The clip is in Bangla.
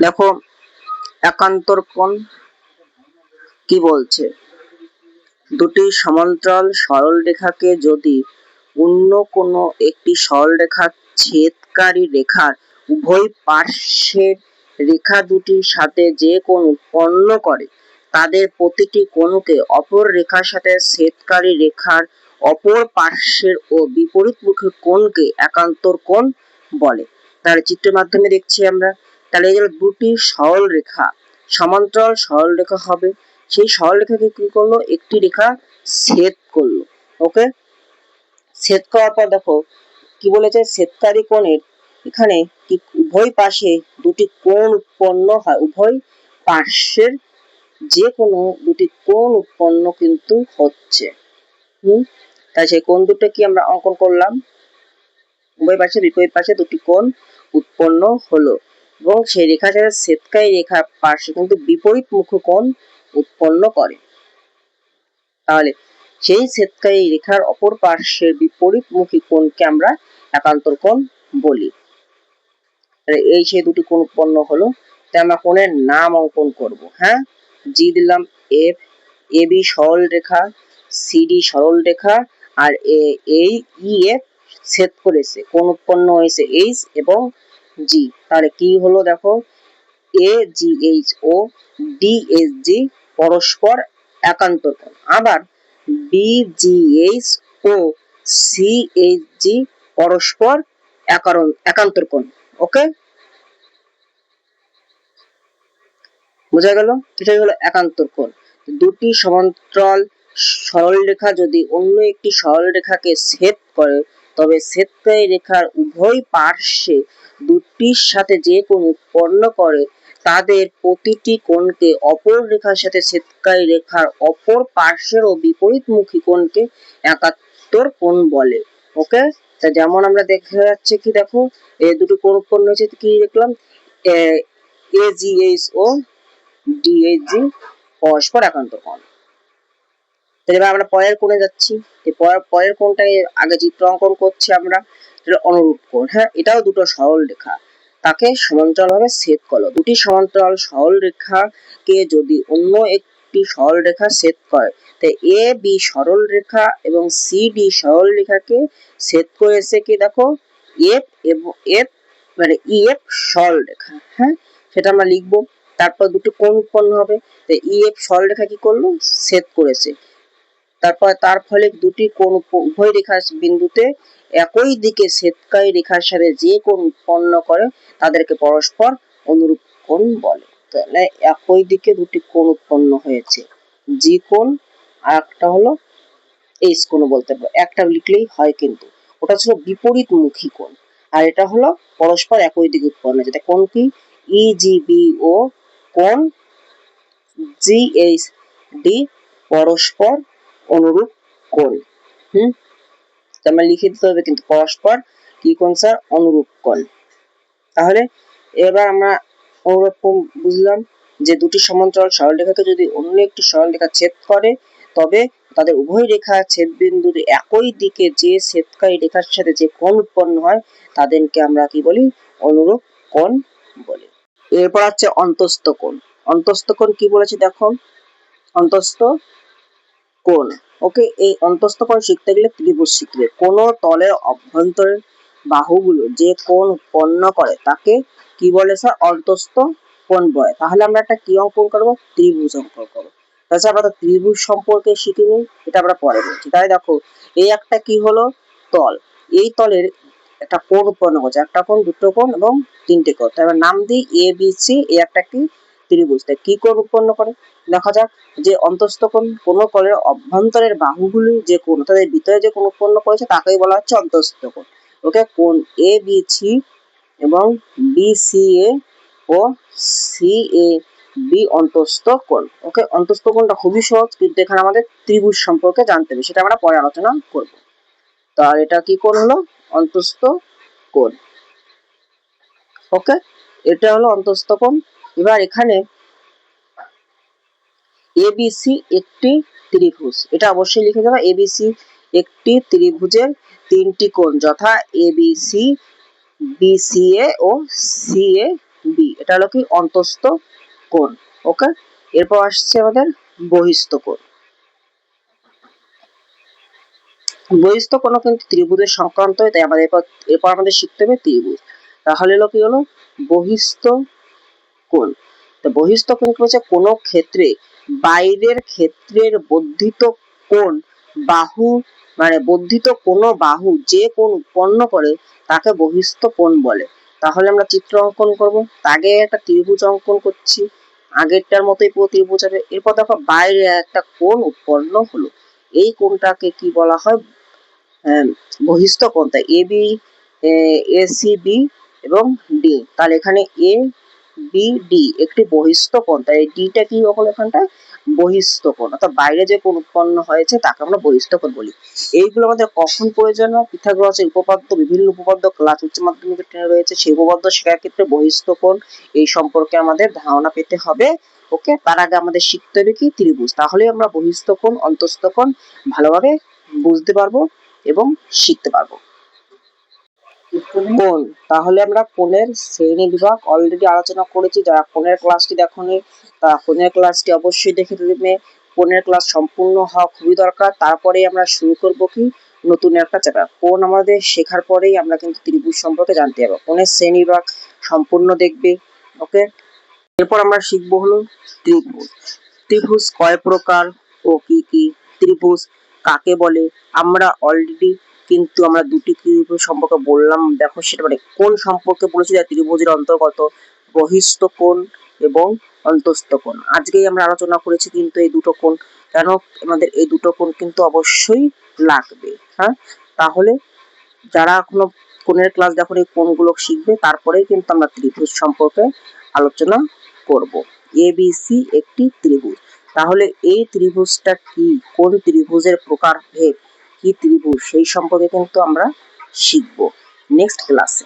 দেখো একান্তর কোণ কি বলছে, দুটি সমান্তরাল সরলরেখাকে যদি অন্য কোনো একটি সরলরেখার ছেদকারী রেখার উভয় পার্শ্বের রেখা দুটির সাথে যে কোণ উৎপন্ন করে, তাদের প্রতিটি কোণকে অপর রেখার সাথে ছেদকারী রেখার অপর পার্শ্বের ও বিপরীতমুখী কোণকে একান্তর কোণ বলে। তাহলে চিত্রের মাধ্যমে দেখছি আমরা। তাহলে এই দুটি সরল রেখা, সমান্তরাল সরল রেখা হবে, সেই সরলরেখাকে কি করলো, একটি রেখা ছেদ করলো। ওকে, ছেদ করার পর দেখো কি বলেছে, ছেদকারী কোণের এখানে কি উভয় পাশে দুটি কোণ উৎপন্ন হয়, উভয় পার্শ্বের যে কোনো দুটি কোণ উৎপন্ন কিন্তু হচ্ছে। তাই সেই কোণ দুটো কি আমরা অঙ্কন করলাম, উভয় পাশে বিপরীত পাশে দুটি কোণ উৎপন্ন হলো এবং সেই রেখা সাথে ছেদকারী রেখার পার্শ্বে কিন্তু বিপরীত মুখী কোণ উৎপন্ন করে। তাহলে সেই ছেদকারী রেখার অপর পার্শ্বের বিপরীতমুখী কোণকে আমরা একান্তর কোণ বলি। এই সেই দুটি কোণ উৎপন্ন হলো, তাই আমরা কোণের নাম অঙ্কন করব। হ্যাঁ, জি দিলাম এফ, এ বি সরল রেখা, সিডি সরল রেখা, আর এই ই এফ ছেদ করেছে, কোণ উৎপন্ন হয়েছে এইচ এবং জি। তাহলে কি হলো দেখো, এ জি এইচ ও ডি এস জি পরস্পর একান্তর কোণ। আবার বিজিএইচ ও সিএইচজি পরস্পর একান্তর কোণ। ওকে, বোঝা গেল? এটাই হলো একান্তর কোণ। দুটি সমান্তরাল সরলরেখা যদি অন্য একটি সরলরেখাকে ছেদ করে, তবে ছেদকারী রেখার উভয় পার্শ্বে দুটির সাথে যে কোণ উৎপন্ন করে, তাদের প্রতিটি কোণকে অপর রেখার সাথে ছেদকারী রেখার অপর পার্শ্বের ও বিপরীতমুখী কোণকে একান্তর কোণ বলে। ওকে, তা যেমন আমরা দেখা যাচ্ছে কি, দেখো এই দুটো কোণ উৎপন্ন হয়েছে, কি দেখলাম, এজিএইচ ও ডিএইচজি পরস্পর একান্তর কোণ। এবার আমরা পরের কোণে যাচ্ছি। পরের কোণটাকে আগে চিত্র অঙ্কন করছি আমরা, অনুরূপ কোণ। হ্যাঁ, এটাও দুটো সরল রেখা, তাকে সমান্তরালভাবে ছেদ করলো। দুটি সমান্তরাল সরল রেখাকে যদি অন্য একটি সরল রেখা ছেদ করে, তাই এ বি সরল রেখা এবং সি ডি সরল রেখাকে ছেদ করেছে কি, দেখো এফ এবং এফ মানে ই এফ সরল রেখা। হ্যাঁ, সেটা আমরা লিখবো। তারপর দুটি কোণ উৎপন্ন হবে, তাই ই এফ সরল রেখা কি করলো, ছেদ করেছে। তারপর তার ফলে দুটি কোণ উভয় রেখার বিন্দুতে একই দিকে ছেদকারী রেখার সাথে যে কোণ উৎপন্ন করে, তাদেরকে পরস্পর অনুরূপ কোণ বলে। তাহলে একই দিকে দুটি কোণ উৎপন্ন হয়েছে, জি কোণ আর একটা হলো এইচ কোণ বলতে পারবো, একটা লিখলেই হয়, কিন্তু ওটা ছিল বিপরীতমুখী কোণ, আর এটা হলো পরস্পর একই দিকে উৎপন্ন হয়েছে। কোণ কি, ইজিবি ও কোণ জিএইচ ডি পরস্পর অনুরূপ কোণ। আমরা লিখে দিতে হবে কিন্তু পরস্পর কি কোণ স্যার, অনুরূপ কোণ। তাহলে এবার আমরা অনুরূপ কোণ বুঝলাম যে দুটি সমান্তরাল সরলরেখাকে যদি অন্য একটি সরলরেখা ছেদ করে, তবে তাদের উভয় রেখা ছেদ বিন্দুর একই দিকে যে ছেদকারী রেখার সাথে যে কোণ উৎপন্ন হয়, তাদেরকে আমরা কি বলি, অনুরূপ কোণ বলি। এরপর হচ্ছে অন্তস্থ কোণ। অন্তস্থ কোণ কি বলেছে দেখো, অন্তস্থ কোণ। ওকে, এই অন্তস্থ কোণ শিখতে গেলে ত্রিভুজ শিখবে। কোন তলের অভ্যন্তরের বাহুগুলো যে কোণ উৎপন্ন করে, তাকে কি বলে স্যার, অন্তস্থ কোণ বলে। তাহলে আমরা একটা কি অঙ্কন করবো, ত্রিভুজ অঙ্কন করবো। তাছাড়া আমরা ত্রিভুজ সম্পর্কে শিখে নিই, এটা আমরা পরে বলছি। তাই দেখো, এই একটা কি হলো তল, এই তলের একটা কোণ উৎপন্ন করছে, একটা কোণ, দুটো কোণ এবং তিনটে কোণ। তাই নাম দিই এ বি সি। এই একটা কি ত্রিভুজ, তাই কি কোণ উৎপন্ন করে দেখা যাক। যে অন্তস্থ কোণ, কোন তলের অভ্যন্তরের বাহুগুলি যে কোণ, তাদের ভিতরে যে কোণ উৎপন্ন করেছে, তাকেই বলা হচ্ছে অন্তস্থ কোণ। ওকে, কোণ এ বি সি এবং B C A O C A B অন্তস্থ কোণ। ওকে, অন্তস্থ কোণটা খুবই সহজ, কিন্তু এখানে আমাদের ত্রিভুজ সম্পর্কে জানতে হবে, সেটা আমরা পরে আলোচনা করব। তার এটা কি কোণ হলো, অন্তস্থ কোণ। ওকে, এটা হলো অন্তস্থ কোণ। এবার এখানে এবিসি একটি ত্রিভুজ, এটা অবশ্যই লিখে দেবা। এবিসি একটি ত্রিভুজের তিনটি কোণ যথা এবিসি, বিসিএ ও সিএ বি, এটা হলো কি অন্তস্থ কোণ। ওকে, এরপর আসছে আমাদের বহিস্থ কোণ। বহিস্থ কোণ কিন্তু ত্রিভুজের সংক্রান্ত হয়, তাই আমাদের এরপর আমাদের শিখতে হবে ত্রিভুজ। তাহলে হলো কি হলো বহিস্থ কোণ। তো বহিস্থ কোণ হচ্ছে কোনো ক্ষেত্রে বাইরের ক্ষেত্রের বর্ধিত কোণ বাহু মানে বর্ধিত কোনো বাহু যে কোণ উৎপন্ন করে তাকে বহিস্থ কোণ বলে। তাহলে আমরা চিত্র অঙ্কন করব। আগে একটা ত্রিভুজ অঙ্কন করছি, আগেরটার মতোই পুরো ত্রিভুজ হবে। এরপর দেখো বাইরে একটা কোণ উৎপন্ন হলো, এই কোণটাকে কি বলা হয় বহিস্থ কোণ। তাই A B, A C B এবং ডি, তাহলে এখানে এ বি ডি একটি বহিস্থ কোণ, তাই ডিটা কি হলো এখানটায় বহিস্থ কোণ, অর্থাৎ বাইরে যে কোণ উৎপন্ন হয়েছে তাকে আমরা বহিস্থ কোণ বলি। এইগুলো আমাদের কখন প্রয়োজন হয়? পিথাগোরাসের উপপাদ্য, বিভিন্ন উপপাদ্য ক্লাস উচ্চ মাধ্যমিকের ট্রেনে রয়েছে, সেই উপপাদ্য শেখার ক্ষেত্রে বহিস্থ কোণ এই সম্পর্কে আমাদের ধারণা পেতে হবে। ওকে, তার আগে আমাদের শিখতে হবে কি ত্রিভুজ, তাহলে আমরা বহিস্থ কোণ অন্তস্থ কোণ ভালোভাবে বুঝতে পারবো এবং শিখতে পারবো। কোণ, তাহলে আমরা কোণের শ্রেণী বিভাগ অলরেডি আলোচনা করেছি। যারা কোণের ক্লাসটি দেখোনি তারা কোণের ক্লাসটি অবশ্যই দেখে নেবে। কোণের ক্লাস সম্পূর্ণ হওয়া খুবই দরকার, তারপরে আমরা শুরু করবো কি নতুন একটা চ্যাপ্টার। কোণ আমাদের শেখার পরেই আমরা কিন্তু ত্রিভুজ সম্পর্কে জানতে পারবো। কোণের শ্রেণী বিভাগ সম্পূর্ণ দেখবে। ওকে, এরপর আমরা শিখবো হলো ত্রিভুজ। ত্রিভুজ কয় প্রকার ও কি কি? ত্রিভুজ কাকে বলে? আমরা অলরেডি কিন্তু আমরা দুটি ত্রিভুজ সম্পর্কে বললাম। দেখো সেটা মানে কোণ সম্পর্কে বলেছি, ত্রিভুজের অন্তর্গত বহিস্থ কোণ এবং অন্তস্থ কোণ। আজকেই আমরা আলোচনা করেছি কিন্তু এই দুটো কোণ, কেন আমাদের এই দুটো কোণ কিন্তু অবশ্যই লাগবে। হ্যাঁ, তাহলে যারা এখনো কোণের ক্লাস দেখো এই কোণগুলো শিখবে, তারপরেই কিন্তু আমরা ত্রিভুজ সম্পর্কে আলোচনা করব। এবিসি একটি ত্রিভুজ, তাহলে এই ত্রিভুজটা কি, কোন ত্রিভুজের প্রকারভেদ কি ত্রিভুজ, সেই সম্পর্কে কিন্তু আমরা শিখব নেক্সট ক্লাসে।